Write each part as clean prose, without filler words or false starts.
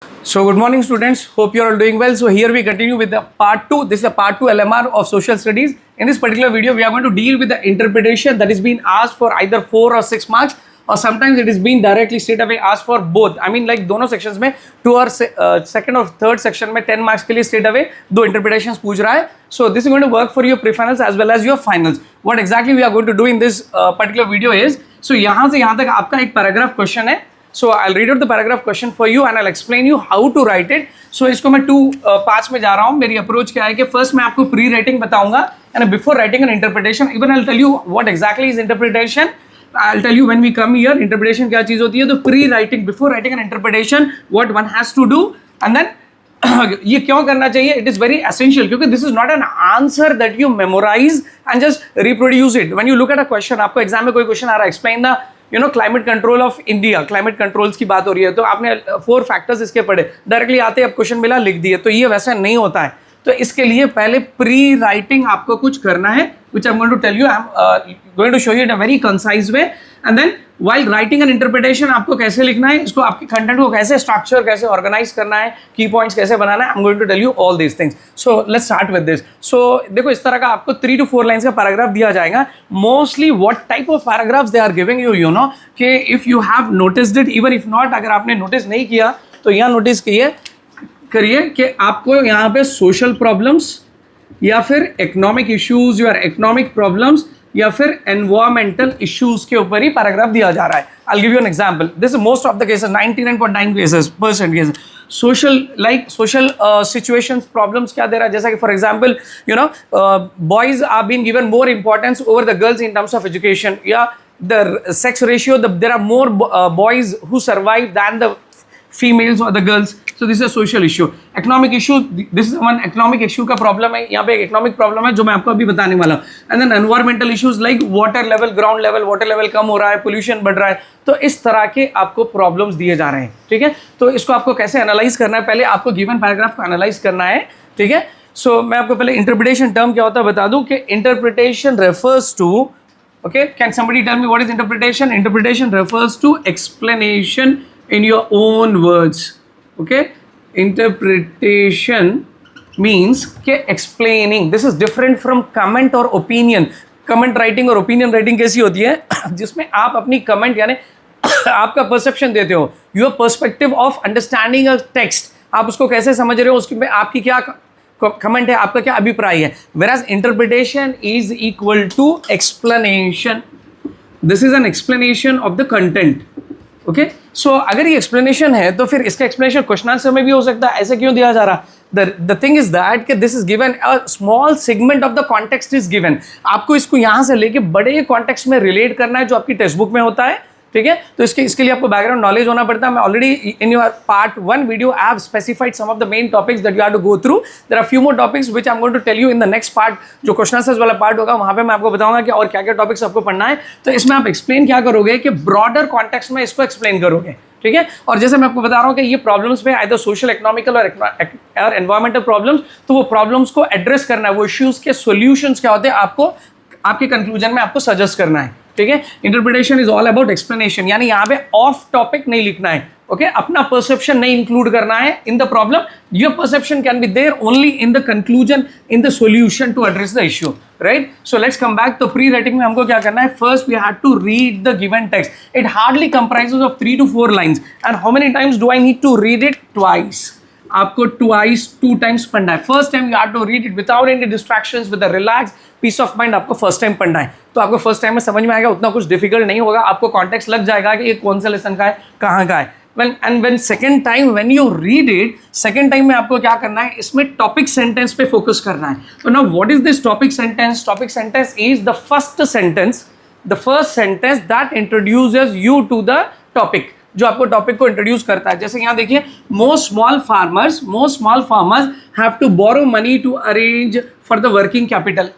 So good morning students, hope you are all doing well. So here we continue with the part 2. This is a part 2 LMR of social studies. In this particular video we are going to deal with the interpretation that is being asked for either 4 or 6 marks, or sometimes it is being directly straight away asked for both. I mean like दोनों sections में 2 और second और third section में 10 marks के लिए straight away दो interpretations पूछ रहा है. So this is going to work for your pre-finals as well as your finals. What exactly we are going to do in this particular video is, so यहाँ से यहाँ तक आपका एक paragraph question है. So I'll read out the paragraph question for you and I'll explain you how to write it. So इसको मैं 2 parts में जा रहा हूँ. मेरी approach क्या है कि first मैं आपको pre-writing बताऊंगा and before writing an interpretation, even I'll tell you what exactly is interpretation. I'll tell you when we come here, interpretation क्या चीज़ होती है. तो pre-writing, before writing an interpretation, what one has to do, and then ये क्यों करना चाहिए? It is very essential क्योंकि this is not an answer that you memorize and just reproduce it. When you look at a question, आपको exam में कोई question आ रहा है, explain the climate control of India, climate controls की बात हो रही है, तो आपने 4 फैक्टर्स इसके पढ़े, डायरेक्टली आते अब क्वेश्चन मिला लिख दिए, तो ये वैसा नहीं होता है. तो इसके लिए पहले प्री राइटिंग आपको कुछ करना है, which I'm going to tell you. I'm going to show you in a very concise way. And then while writing an interpretation आपको कैसे लिखना है, इसको आपके कंटेंट को कैसे स्ट्रक्चर, कैसे ऑर्गेनाइज करना है, की पॉइंट्स कैसे बनाना है, I'm going to tell you all these things. So let's start with this. So देखो इस तरह का आपको 3 to 4 लाइन्स का पैराग्राफ दिया जाएगा. Mostly what type of paragraphs they are giving you, you know, कि if you have noticed it, even if not, अगर आपने नोटिस नहीं किया तो यहाँ नोटिस करिए कि आपको यहाँ पे सोशल प्रॉब्लम्स या फिर इकोनॉमिक इश्यूज या इकोनॉमिक प्रॉब्लम्स या फिर एनवायरमेंटल इश्यूज के ऊपर ही पैराग्राफ दिया जा रहा है. I'll give you an example. This is most of the cases, 99.9 cases. Social situations, problems क्या दे रहा है, जैसा कि for example, boys are being given more importance over the girls in terms of education. Yeah, the sex ratio, there are more boys who survive than the females or the girls. So this is a social issue. Economic issue, this is one economic issue का problem है, यहाँ पे एक economic problem है जो मैं आपको अभी बताने वाला हूँ. And then environmental issues like water level, ground level, water level कम हो रहा है, pollution बढ़ रहा है. तो इस तरह के आपको problems दिए जा रहे हैं, ठीक है. तो इसको आपको कैसे analyze करना है, पहले आपको given paragraph को analyze करना है, ठीक है. So मैं आपको पहले interpretation term क्या होता है बता दूँ कि interpretation refers to, okay, can somebody tell me what is interpretation? Interpretation refers to explanation in your own words. Okay, interpretation means के explaining. This is different from comment or opinion. Comment writing और opinion writing कैसी होती है जिसमें आप अपनी comment यानी आपका perception देते हो, your perspective of understanding a text, आप उसको कैसे समझ रहे हो, उसमें आपकी क्या comment है, आपका क्या अभिप्राय है. Whereas interpretation is equal to explanation. This is an explanation of the content. Okay, so अगर ये एक्सप्लेनेशन है तो फिर इसका एक्सप्लेनेशन क्वेश्चन आंसर में भी हो सकता है. ऐसे क्यों दिया जा रहा? द थिंग इज दैट कि this is given a small segment of the context is given. आपको इसको यहाँ से लेके बड़े कॉन्टेक्स्ट में रिलेट करना है जो आपकी टेक्स्ट बुक में होता है, ठीक है. तो इसके लिए आपको बैकग्राउंड नॉलेज होना पड़ता है. मैं already in your part 1 video I have specified some of the main topics that you have to go through. There are few more topics which I am going to tell you in the next part. जो question answers वाला part होगा वहां पे मैं आपको बताऊंगा कि और क्या क्या टॉपिक्स आपको पढ़ना है. तो इसमें आप एक्सप्लेन क्या करोगे कि ब्रॉडर कॉन्टेक्स्ट में इसको एक्सप्लेन करोगे, ठीक है. और जैसे मैं आपको बता रहा हूँ कि ये प्रॉब्लम्स में आइदर सोशल, इकोनॉमिकल और एनवायरमेंटल प्रॉब्लम्स, तो वो प्रॉब्लम्स को एड्रेस करना है, वो इश्यूज के सॉल्यूशंस क्या होते हैं आपको आपके कंक्लूजन में आपको सजेस्ट करना है, ठीक है. Interpretation is all about explanation, यानी यहाँ पे ऑफ टॉपिक नहीं लिखना है, ओके. अपना परसेप्शन नहीं इंक्लूड करना है in the problem. Your perception can be there only in the conclusion, in the solution to address the issue, right. So let's come back. तो प्री राइटिंग में हमको क्या करना है? First we have to read the given text. It hardly comprises of 3 to 4 lines. And how many times do I need to read it? Twice. आपको twice 2 times पढ़ना है. First time you have to read it without any distractions, with a relax peace of mind. आपको first time पढ़ना है तो आपको first time में समझ में आएगा, उतना कुछ डिफिकल्ट नहीं होगा. आपको कॉन्टेक्स्ट लग जाएगा कि ये कौन सा लेसन का है, कहाँ का है. when second time when you read it, second time में आपको क्या करना है, इसमें टॉपिक सेंटेंस पे फोकस करना है. तो now what is this topic sentence? Topic sentence is the first sentence, the first sentence that introduces you to the topic, जो आपको टॉपिक को इंट्रोड्यूस करता है. जैसे यहाँ देखिए, most small farmers have to borrow money to arrange for the working capital.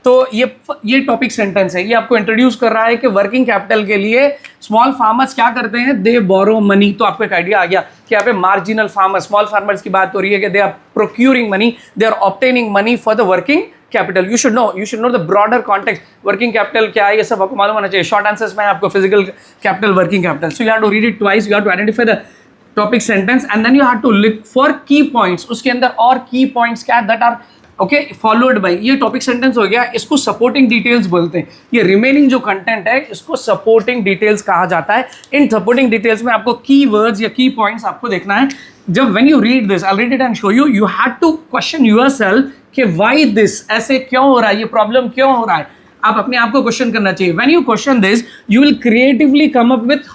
तो ये टॉपिक सेंटेंस है, ये आपको इंट्रोड्यूस कर रहा है कि वर्किंग कैपिटल के लिए स्मॉल फार्मर्स क्या करते हैं, दे बोरो मनी. तो आपको एक आइडिया आ गया कि यहाँ पे मार्जिनल फार्मर्स, स्मॉल फार्मर्स की बात हो रही है कि they are procuring money, they are obtaining money for the working capital. You should know the broader context. Working capital क्या है ये सब आपको मालूम होना चाहिए. शॉर्ट आंसर्स में आपको physical capital, working capital. So you have to read it twice. You have to identify the topic sentence and then you have to look for key points, उसके अंदर और की पॉइंट्स क्या that are okay followed by, ये topic sentence हो गया, इसको supporting details बोलते हैं। ये रिमेनिंग जो कंटेंट है इसको सपोर्टिंग डिटेल्स कहा जाता है। इन सपोर्टिंग डिटेल्स में आपको की वर्ड्स या की पॉइंट्स आपको देखना है। जब when you read this, I read it and show you, you have to question yourself कि व्हाई दिस, ऐसे क्यों हो रहा है, ये प्रॉब्लम क्यों हो रहा है, आप अपने आप को क्वेश्चन करना चाहिए। When you question this you will creatively come up with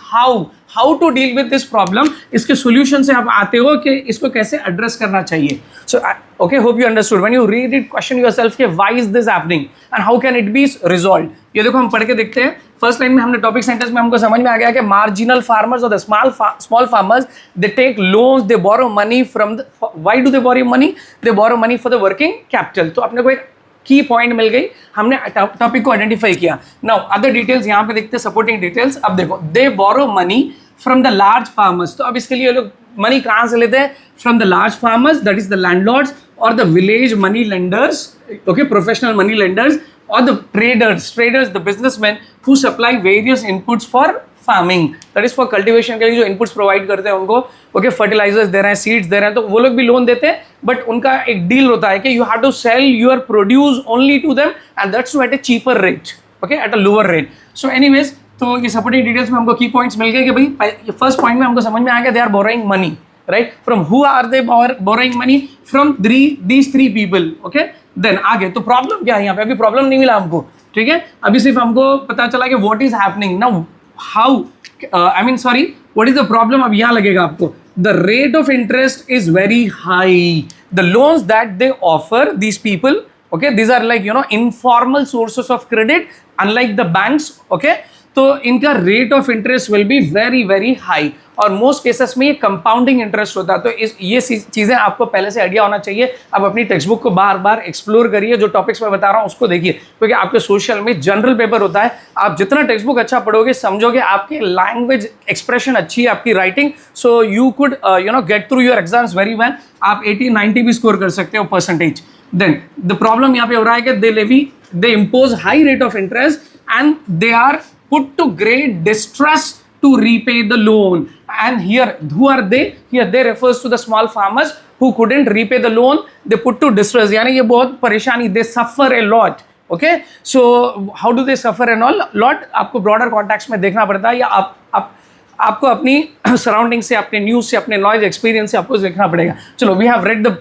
how to deal with this problem, इसके सॉल्यूशन से आप आते हो कि इसको कैसे एड्रेस करना चाहिए। So okay, hope you understood. When you read it question yourself कि why is this happening and how can it be resolved. ये देखो हम पढ़ के देखते हैं। फर्स्ट लाइन में हमने टॉपिक सेंटेंस में हमको समझ में आ गया कि मार्जिनल फार्मर्स और the small farmers they take loans, they borrow money from the, why do they borrow money, they borrow money for the working capital. तो अपने को एक की पॉइंट मिल गई, हमने टॉपिक को आइडेंटिफाई किया। नाउ अदर डिटेल्स यहाँ पे देखते हैं, सपोर्टिंग डिटेल्स। अब देखो, they borrow money from the large farmers, तो अब इसके लिए लोग मनी कहाँ से लेते हैं? From the large farmers, that is the landlords और the village money lenders, okay, professional money lenders और the traders, the businessman who supply various inputs for farming, that is for cultivation के लिए जो inputs provide करते हैं उनको, okay, fertilisers दे रहे हैं, सीड्स दे रहे हैं, तो वो लोग भी लोन देते हैं, बट उनका एक डील होता है कि you have to sell your produce only to them and that's at a cheaper rate, okay, at a lower rate. So anyways, तो ये सपोर्टिंग डिटेल्स में हमको की पॉइंट्स मिल गए कि भाई फर्स्ट पॉइंट में हमको समझ में आ गया they are borrowing money, right? From who are they borrowing money? From these three people, okay. Then आगे तो प्रॉब्लम क्या है यहाँ पे? अभी प्रॉब्लम नहीं मिला हमको, ठीक है, अभी सिर्फ हमको पता चला कि what is happening now, how, I mean sorry, what is the problem? अब यहाँ लगेगा आपको, the rate of interest is very high, the loans that they offer these people, okay, these are like, you know, informal sources of credit unlike the banks, okay, तो इनका rate of interest will be very very high और most cases में ये compounding interest होता है। तो ये चीज़ें आपको पहले से आइडिया होना चाहिए। आप अपनी टेक्स्ट बुक को बार बार एक्सप्लोर करिए, जो टॉपिक्स मैं बता रहा हूँ उसको देखिए, क्योंकि आपके सोशल में जनरल पेपर होता है, आप जितना टेक्स्ट बुक अच्छा पढ़ोगे, समझोगे, आपकी लैंग्वेज एक्सप्रेशन अच्छी है, आपकी writing, so you could you know get through your exams very well. आप 80-90 भी स्कोर कर सकते हो परसेंटेज। देन द प्रॉब्लम यहाँ पे हो रहा है कि they impose high rate of interest and they are put to great distress to repay the loan, and here who are they? Here they refers to the small farmers who couldn't repay the loan, they put to distress, यानी ये बहुत परेशानी, they suffer a lot, okay, so how do they suffer and all lot? आपको broader context में देखना पड़ता है, या आपको अपनी सराउंडिंग से, अपने न्यूज़ से, अपने नॉलेज एक्सपीरियंस से आपको देखना पड़ेगा। चलो, we have read the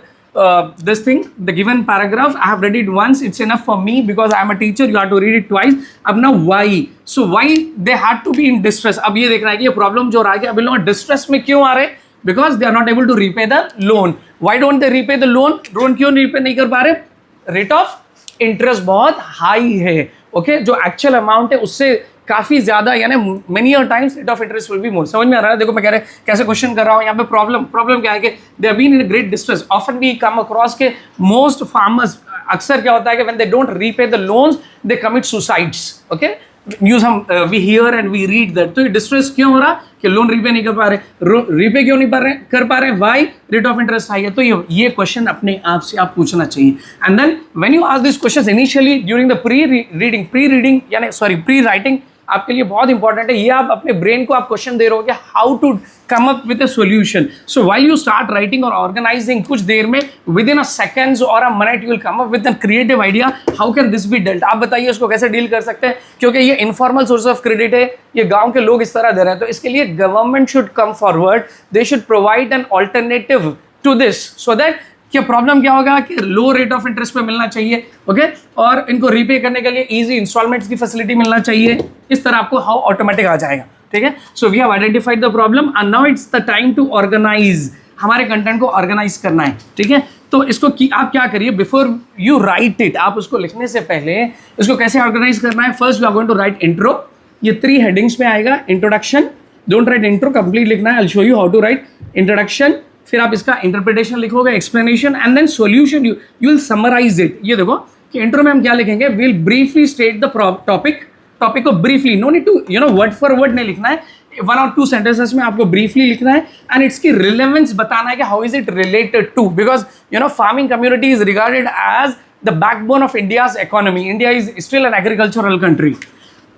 this thing, the given paragraph, I have read it once, it's enough for me because I am a teacher, you have to read it twice. अब now why? So why they had to be in distress? अब ये देखना है कि ये problem जो आ रहा है, अभी लोग डिस्ट्रेस में क्यों आ रहे हैं? Because they are not able to repay the loan. Why don't they repay the loan? Loan क्यों repay नहीं कर पा रहे? Rate of interest बहुत हाई है, ओके, जो एक्चुअल अमाउंट है उससे काफ़ी ज़्यादा, यानी many a times rate of interest will be more. समझ में आ रहा है? देखो मैं कह रहे कैसे क्वेश्चन कर रहा हूँ यहाँ पे। प्रॉब्लम क्या है कि they have been in great distress. Often we come across के मोस्ट फार्मर्स, अक्सर क्या होता है कि when they don't repay the loans they commit suicides, okay, news हम we hear and we read that. तो ये डिस्ट्रेस क्यों हो रहा कि लोन रीपे नहीं कर पा रहे, रीपे क्यों नहीं कर पा रहे, why? Rate of interest high है। तो ये क्वेश्चन अपने आप से आप पूछना चाहिए। And then when you ask this question initially during the pre writing, आपके लिए बहुत इंपॉर्टेंट है। ये आप अपने ब्रेन को आप क्वेश्चन दे रहे हो कि how to come up with a solution. So while you start writing और ऑर्गेनाइजिंग, कुछ देर में विद इन अ सेकेंड्स और a minute you will come up with a creative idea, how can this be dealt. आप बताइए उसको कैसे deal कर सकते हैं, क्योंकि ये इनफॉर्मल सोर्स ऑफ क्रेडिट है, ये गांव के लोग इस तरह दे रहे हैं। तो इसके लिए government should come forward, they should provide an alternative to this, so that क्या प्रॉब्लम क्या होगा कि लो रेट ऑफ इंटरेस्ट पे मिलना चाहिए, ओके, और इनको रीपे करने के लिए इजी इंस्टॉलमेंट्स की फैसिलिटी मिलना चाहिए। इस तरह आपको हाउ ऑटोमेटिक आ जाएगा, ठीक है। So we have identified the problem and now it's the time to organize. हमारे कंटेंट को ऑर्गेनाइज करना है, ठीक है। तो इसको आप क्या करिए, बिफोर यू राइट इट, आप उसको लिखने से पहले इसको कैसे ऑर्गेनाइज करना है। First we are going to write intro, ये 3 हेडिंग्स में आएगा। Introduction, don't write intro, complete लिखना है। I will show you how to write introduction, फिर आप इसका इंटरप्रिटेशन लिखोगे, explanation and then solution. You will summarize it. ये देखो कि इंट्रो में हम क्या लिखेंगे, will briefly state the topic को briefly, no need to you know word for word नहीं लिखना है, 1 और 2 सेंटेंसेस में आपको ब्रीफली लिखना है एंड इसकी रिलेवेंस बताना है कि how is it related to, because you know farming community is regarded as the backbone of India's economy. India is still an agricultural country.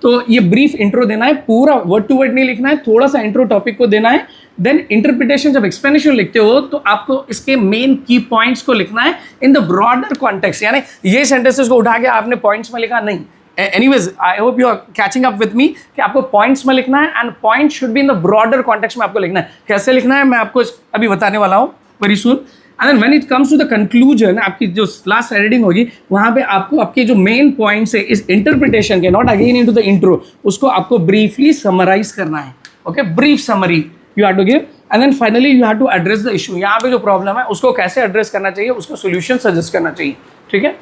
तो ये ब्रीफ इंट्रो देना है, पूरा वर्ड टू वर्ड नहीं लिखना है, थोड़ा सा इंट्रो टॉपिक को देना है। देन इंटरप्रिटेशन, जब एक्सप्लेनेशन लिखते हो तो आपको इसके मेन की पॉइंट्स को लिखना है इन द ब्रॉडर कॉन्टेक्स्ट, यानी ये सेंटेंसेस को उठा के आपने पॉइंट्स में लिखा नहीं। Anyways I hope you are catching up with me कि आपको पॉइंट्स में लिखना है and point should be in the broader context में आपको लिखना है। कैसे लिखना है मैं आपको अभी बताने वाला हूँ very soon. And then when it comes to the conclusion, आपकी जो लास्ट एडिटिंग होगी वहाँ पे आपको आपके जो मेन पॉइंट्स है इस इंटरप्रिटेशन के, not again into the intro, उसको आपको ब्रीफली समराइज करना है। Okay, brief summary you have to give and then finally you have to address the issue. यहाँ पे जो प्रॉब्लम है उसको कैसे एड्रेस करना चाहिए, उसको सोल्यूशन सजेस्ट करना चाहिए। ठीक है,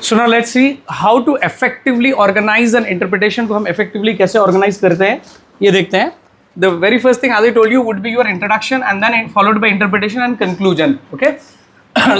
so now let's see how to effectively organize an interpretation को हम इफेक्टिवली कैसे ऑर्गेनाइज करते हैं, ये देखते हैं। The very first thing, as I told you, would be your introduction and then followed by interpretation and conclusion. Okay,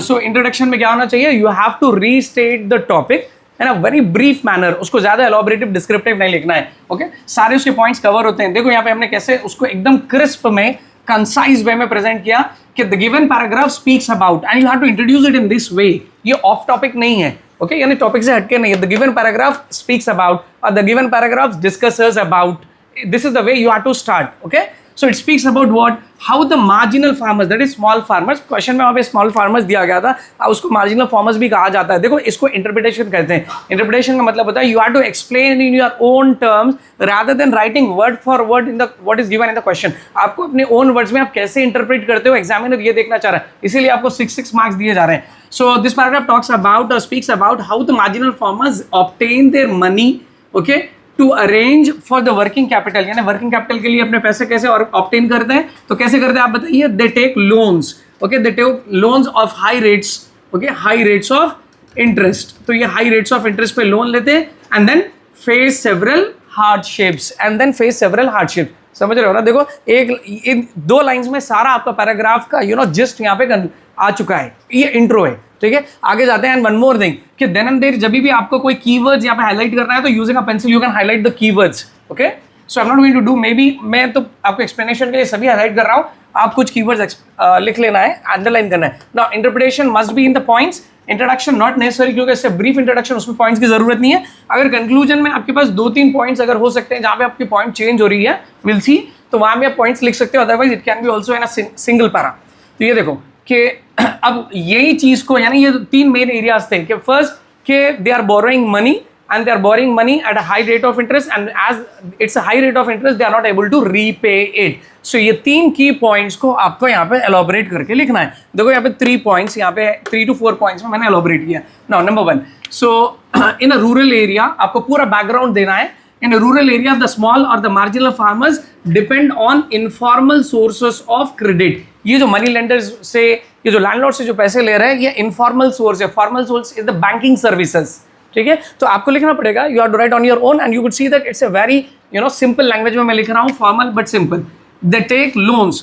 so introduction में क्या होना चाहिए, you have to restate the topic in a very brief manner. उसको ज़्यादा elaborative descriptive नहीं लिखना है। Okay, सारे उसके points cover होते हैं। देखो यहाँ पे हमने कैसे उसको एकदम crisp में concise way में present किया कि the given paragraph speaks about and you have to introduce it in this way. ये off topic नहीं है। Okay, यानी topic से हटके नहीं है। The given paragraph speaks about or the given paragraph discusses about. This is the way you have to start. Okay, so it speaks about what, how the marginal farmers, that is small farmers, question में वहाँ पे small farmers दिया गया था, उसको marginal farmers भी कहा जाता है। देखो इसको interpretation कहते हैं। interpretation का मतलब होता है you have to explain in your own terms rather than writing word for word in the what is given in the question। आपको अपने own words में आप कैसे interpret करते हो, एग्जामिनर ये देखना चाह रहा है, इसीलिए आपको 6 मार्क्स दिए जा रहे हैं। So this paragraph talks about or speaks about how the marginal farmers obtain their money, okay, to arrange for the working capital, यानी वर्किंग कैपिटल के लिए अपने पैसे कैसे और ऑब्टेन करते हैं, तो कैसे करते हैं आप बताइए। They take loans, okay, they take loans of high rates, okay, high rates of interest. तो ये हाई रेट्स ऑफ इंटरेस्ट पे लोन लेते हैं and then face several hardships, समझ रहे हो ना। देखो इन 2 लाइंस में सारा आपका पैराग्राफ का जिस्ट यहाँ पे आ चुका है, ये इंट्रो है। ठीक है, आगे जाते हैं। एंड वन मोर थिंग कि देन एंड देयर जब भी आपको कोई कीवर्ड्स यहाँ पे हाईलाइट करना है तो using a pencil you can highlight the keywords. Okay, so I am not going to do, maybe मैं तो आपको एक्सप्लेनेशन के लिए सभी हाईलाइट कर रहा हूँ, आप कुछ कीवर्ड्स लिख लेना है, अंडरलाइन करना है। Now interpretation must be in the points, introduction not necessary, क्योंकि इससे ब्रीफ इंट्रोडक्शन, उसमें पॉइंट्स की जरूरत नहीं है। अगर कंक्लूजन में आपके पास 2-3 पॉइंट्स अगर हो सकते हैं जहाँ पे आपकी पॉइंट चेंज हो रही है, विल सी, तो वहाँ भी आप पॉइंट्स लिख सकते हो, otherwise it can be also in a single para. तो ये देखो कि अब यही चीज को, यानी ये 3 मेन एरियाज थे कि फर्स्ट के they are borrowing money and they are borrowing money at a high rate of interest and as it's a high rate of interest they are not able to repay it. So ये 3 की points को आपको यहाँ पे elaborate करके लिखना है। देखो यहाँ पे 3 पॉइंट्स, यहाँ पे 3 to 4 पॉइंट्स में मैंने एलोबरेट किया। Now number 1, so in a rural area आपको पूरा बैकग्राउंड देना है। In a rural area, the small or the marginal farmers depend on informal sources of credit. ये जो मनी लेंडर्स से, ये जो लैंडलॉर्ड से जो पैसे ले रहे हैं, ये इनफॉर्मल सोर्स है। Formal source is the banking services. ठीक है, तो आपको लिखना पड़ेगा, you have to write on your own and you could see that it's a very simple language में मैं लिख रहा हूँ, formal but simple. They take loans,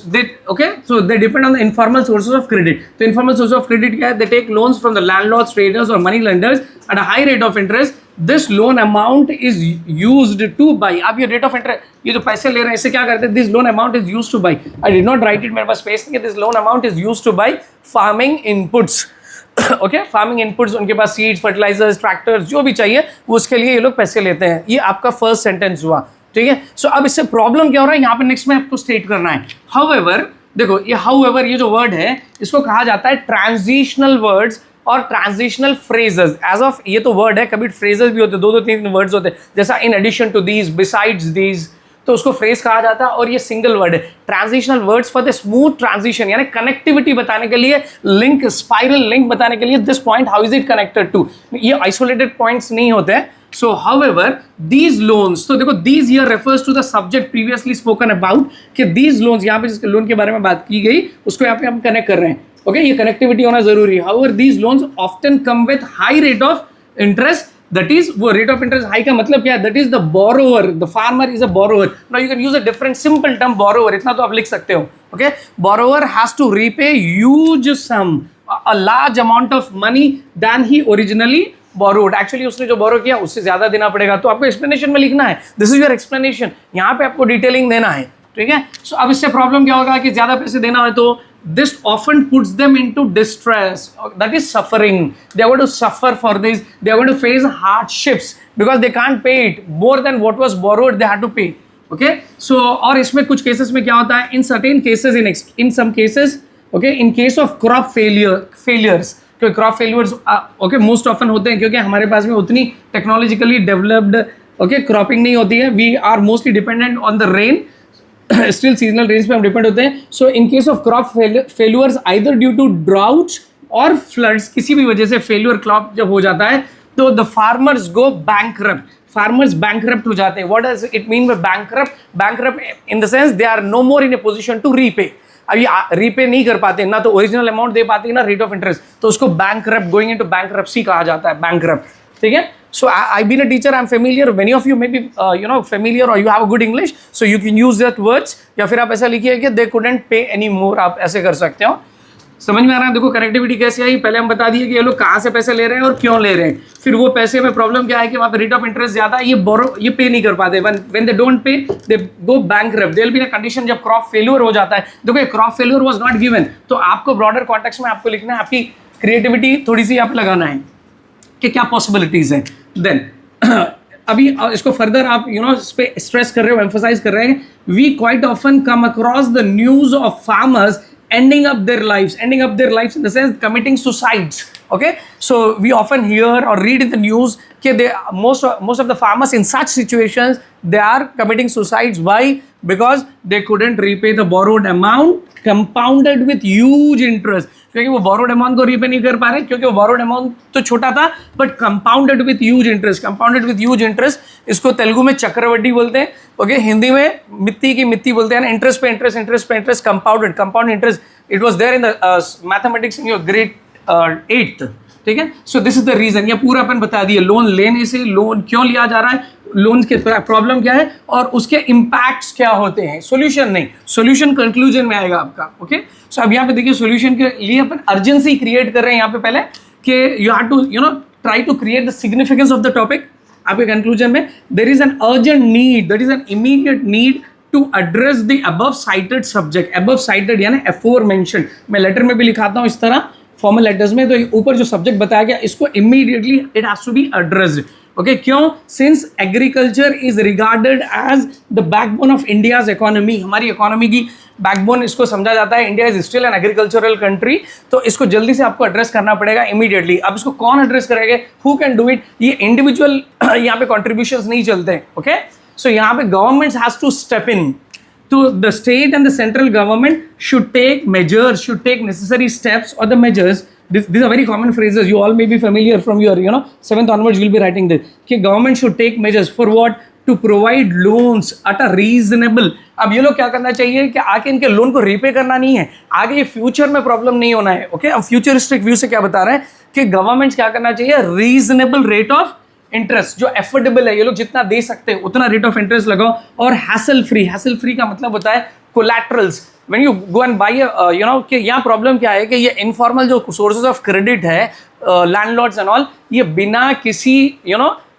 okay, so they depend on the informal sources of credit. तो informal sources of credit क्या है? They take loans from the landlords, traders or money lenders at a high rate of interest. This loan amount is used to buy. अब ये rate of interest, ये जो पैसे ले रहे हैं इससे क्या करते हैं? This loan amount is used to buy. I did not write it, मेरे पास space नहीं है। This loan amount is used to buy farming inputs. Okay, farming inputs, उनके पास seeds, fertilizers, tractors, जो भी चाहिए वो उसके लिए ये लोग पैसे लेते हैं। ये आपका first sentence हुआ। ठीक है, सो अब इससे प्रॉब्लम क्या हो रहा है यहाँ पे नेक्स्ट में आपको स्टेट करना है। हाउएवर, देखो ये हाउएवर ये जो वर्ड है इसको कहा जाता है ट्रांजिशनल वर्ड्स और ट्रांजिशनल फ्रेजेस। एज ऑफ ये तो वर्ड है, कभी फ्रेजेस भी होते हैं, 2-3 वर्ड्स होते हैं, जैसा in addition to these, besides these, तो उसको फ्रेज कहा जाता है। और ये सिंगल वर्ड है। Transitional words for the smooth transition, यानी कनेक्टिविटी बताने के लिए, लिंक, स्पाइरल लिंक बताने के लिए, this point how is it connected to, ये आइसोलेटेड पॉइंट्स नहीं होते हैं। So, however, these loans, तो देखो these here refers to the subject previously spoken about, कि these loans, यहाँ पे जिस लोन के बारे में बात की गई उसको यहाँ पे हम कनेक्ट कर रहे हैं। ओके, ये कनेक्टिविटी होना जरूरी है। However, these loans often come with high rate of interest. That is, वो rate of interest high का मतलब क्या है? That is the borrower, the farmer is a borrower. Now you can use a different simple term borrower, इतना तो आप लिख सकते हो। Okay, borrower has to repay huge sum, a large amount of money than he originally borrowed. Actually उसने जो बोरो किया उससे ज्यादा देना पड़ेगा, तो आपको एक्सप्लेनेशन में लिखना है, दिस इज योर एक्सप्लेनेशन। यहाँ पे आपको डिटेलिंग देना है। ठीक है, सो अब इससे प्रॉब्लम क्या होगा कि ज्यादा पैसे देना है तो this often puts them into distress, that is suffering. They are going to suffer for this, they are going to face hardships because they can't pay it more than what was borrowed, they had to pay. Okay, so और इसमें कुछ cases में क्या होता है, in certain cases, in some cases, okay, in case of crop failures, क्योंकि crop failures okay most often होते हैं क्योंकि हमारे पास में उतनी टेक्नोलॉजिकली डेवलप्ड ओके क्रॉपिंग नहीं होती है, we are mostly dependent on the rain, still seasonal rains पे हम डिपेंड होते हैं. So in case of crop failures either due to droughts और फ्लड्स, किसी भी वजह से फेलियर क्रॉप जब हो जाता है तो the farmers go bankrupt, farmers bankrupt हो जाते हैं. What does it mean by bankrupt? Bankrupt in the sense they are no more in a position to repay. अभी रीपे नहीं कर पाते, ना तो ओरिजिनल अमाउंट दे पाते ना रेट ऑफ इंटरेस्ट, तो उसको बैंकरप्ट, गोइंग इनटू बैंकरप्सी कहा जाता है, बैंकरप्ट. ठीक है. So I been a teacher, I'm familiar, many of you may be familiar or you have a good English, so you can use that words. या फिर आप ऐसा लिखिए कि they couldn't pay any more, आप ऐसे कर सकते हो. समझ में आ रहा है? देखो कनेक्टिविटी कैसे आई, पहले हम बता दिए कि ये लोग कहाँ से पैसे ले रहे हैं और क्यों ले रहे हैं. फिर वो पैसे में प्रॉब्लम क्या है कि वहाँ पे रेट ऑफ इंटरेस्ट ज्यादा है, ये पे नहीं कर पाते. when they don't pay they go bankrupt. there will be a condition जब क्रॉप फेल्यूर हो जाता है. देखो crop failure was not given, तो आपको ब्रॉडर कॉन्टेक्स्ट में आपको लिखना है, आपकी क्रिएटिविटी थोड़ी सी आप लगाना है कि क्या पॉसिबिलिटीज हैं. देन अभी इसको फर्दर आप इस पे स्ट्रेस कर रहे हो, एम्फोसाइज कर रहे हैं. We quite often come across the news of farmers ending up their lives in the sense committing suicides. Okay, so we often hear or read in the news that most of the farmers in such situations they are committing suicides. Why? Because they couldn't repay the borrowed amount compounded with huge interest. क्योंकि वो borrowed amount को repay नहीं कर पा रहे, क्योंकि वो borrowed amount तो छोटा था but compounded with huge interest. इसको तेलुगु में चक्रवड्डी बोलते हैं. ओके, हिंदी में मिट्टी की मिट्टी बोलते हैं ना, इंटरेस्ट पे interest compound interest. It was there in the mathematics in your grade 8th. ठीक है. So this is the reason, ये पूरा अपन बता दिए लोन लेने से, लोन क्यों लिया जा रहा है, लोन के प्रॉब्लम क्या है और उसके इम्पैक्ट्स क्या होते हैं. सोल्यूशन नहीं, सोल्यूशन कंक्लूजन में आएगा आपका. ओके, सो अब यहाँ पे देखिए सोल्यूशन के लिए अपन अर्जेंसी क्रिएट कर रहे हैं यहाँ पे पहले कि you have to try to create the significance of the topic. आपके कंक्लूजन में there is an urgent need, that is an immediate need to address the above cited subject. Above cited यानी एफोर मेंशन, मैं letter में भी लिखाता हूँ इस तरह formal letters में, तो ऊपर जो सब्जेक्ट बताया गया इसको immediately it has to be addressed. Okay, क्यों? Since agriculture is regarded as the backbone of India's economy. हमारी इकोनॉमी की बैकबोन इसको समझा जाता है. India is still an agricultural country, तो इसको जल्दी से आपको एड्रेस करना पड़ेगा इमीडिएटली. अब इसको कौन एड्रेस करेगा, हु कैन डू इट? ये इंडिविजुअल यहाँ पे कॉन्ट्रीब्यूशंस नहीं चलते हैं. ओके, सो यहाँ पे government has to step in. तो the state and the central government should take measures, should take necessary steps or the measures. These are very common phrases. You all may be familiar from your 7th onwards. You'll be writing this. कि government should take measures for what? To provide loans at a reasonable. अब ये लोग क्या करना चाहिए कि आके इनके लोन को रीपे करना नहीं है, आगे ये फ्यूचर में प्रॉब्लम नहीं होना है. ओके, अब फ्यूचरिस्टिक व्यू से क्या बता रहे हैं कि गवर्नमेंट क्या करना चाहिए, रीजनेबल रेट ऑफ इंटरेस्ट जो एफोर्डेबल है, ये लोग जितना दे सकते हैं उतना रेट ऑफ इंटरेस्ट लगाओ. और हैसल फ्री का मतलब होता है collaterals. When you go and buy कि यहाँ प्रॉब्लम क्या है कि ये इनफॉर्मल जो सोर्सेज ऑफ क्रेडिट है, लैंडलॉर्ड्स एंड ऑल, ये बिना किसी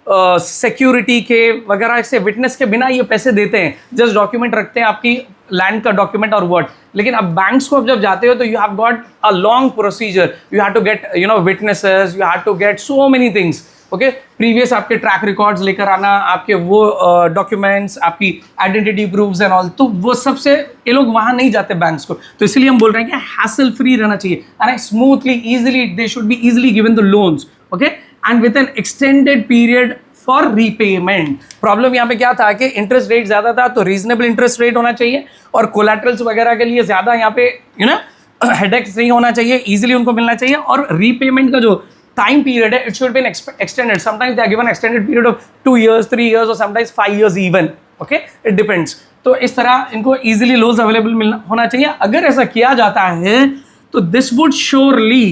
सिक्योरिटी के वगैरह से, विटनेस के बिना ये पैसे देते हैं. जस्ट डॉक्यूमेंट रखते हैं, आपकी लैंड का डॉक्यूमेंट और वर्ड. लेकिन अब बैंक्स को अब जब जाते हो तो you have got a long procedure. You have to get witnesses, you have to get so many things. Okay, previous आपके ट्रैक रिकॉर्ड्स लेकर आना, आपके वो डॉक्यूमेंट्स, आपकी आइडेंटिटी प्रूफ्स एंड ऑल, तो वो सबसे ये लोग वहाँ नहीं जाते बैंक्स को. तो इसलिए हम बोल रहे हैं कि हैसल फ्री रहना चाहिए, and smoothly easily they should be easily given the loans. Okay, and with N extended period for repayment. Problem यहाँ पे क्या था कि इंटरेस्ट रेट ज़्यादा था, तो रीजनेबल इंटरेस्ट रेट होना चाहिए और कोलैटरल्स वगैरह के लिए ज़्यादा यहाँ पे हेडेक्स नहीं होना चाहिए, इजीली उनको मिलना चाहिए. और रीपेमेंट का जो time period, it should be extended. Sometimes they are given extended period of 2 years, 3 years or sometimes 5 years even. Okay, it depends. तो इस तरह इनको easily loans available होना चाहिए. अगर ऐसा किया जाता है तो this would surely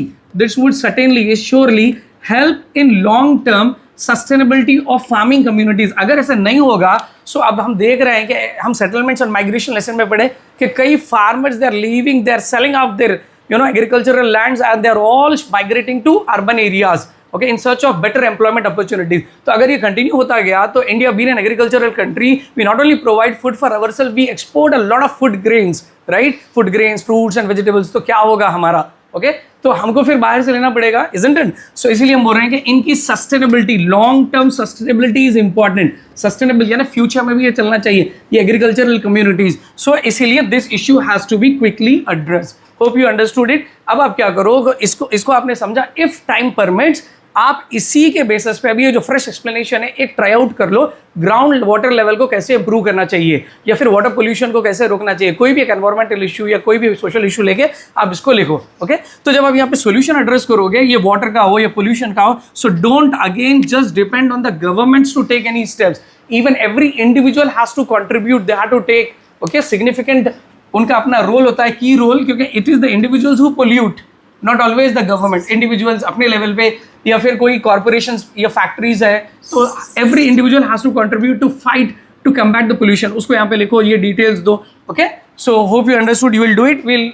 help in long term sustainability of farming communities. अगर ऐसा नहीं होगा, so अब हम देख रहे हैं कि हम settlements और migration lesson में पढ़े कि कई farmers they are leaving, they are selling out their agricultural lands and they are all migrating to urban areas, okay, in search of better employment opportunities. तो अगर ये continue होता गया तो India being an agricultural country, we not only provide food for ourselves, we export a lot of food grains, right, food grains, fruits and vegetables, तो क्या होगा हमारा, ओके तो हमको फिर बाहर से लेना पड़ेगा, इजंट इट? सो इसीलिए हम बोल रहे हैं कि इनकी sustainability, long term sustainability is important. Sustainable यानी फ्यूचर में भी ये चलना चाहिए, ये एग्रीकल्चरल कम्युनिटीज। सो इसीलिए this issue has to be quickly address. Hope you understood it. अब आप क्या करो, इसको आपने समझा, इफ टाइम परमिट्स आप इसी के बेसिस पे अभी ये जो फ्रेश एक्सप्लेनेशन है एक ट्राई आउट कर लो, ग्राउंड वाटर लेवल को कैसे इंप्रूव करना चाहिए या फिर वाटर पोल्यूशन को कैसे रोकना चाहिए, कोई भी एक एनवायरमेंटल इशू या कोई भी सोशल इशू लेके आप इसको लिखो, ओके। तो जब आप यहाँ पे सोल्यूशन एड्रेस करोगे, ये वाटर का हो या पोल्यूशन का हो, so don't again just depend on the governments to take any steps, even every individual has to contribute, they have to take, okay, significant उनका अपना रोल होता है, की रोल, क्योंकि it is the individuals who pollute, not always the government. Individuals अपने level पे या फिर कोई कॉर्पोरेशंस या फैक्ट्रीज है, तो every individual has to contribute to fight to combat the pollution. उसको यहाँ पे लिखो, ये डिटेल्स दो, okay. So hope you understood, you will do it. Will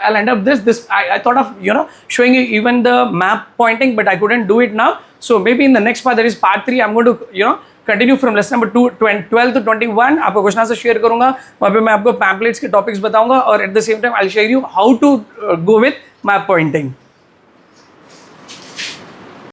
I'll end up this I thought of showing you even the map pointing, but I couldn't do it now. So maybe in the next part, that is part 3, I'm going to continue from lesson number 12 to 21 आपको question answer share करूंगा, वहाँ पे मैं आपको pamphlets के topics बताऊंगा और at the same time I will share you how to go with map Poynting.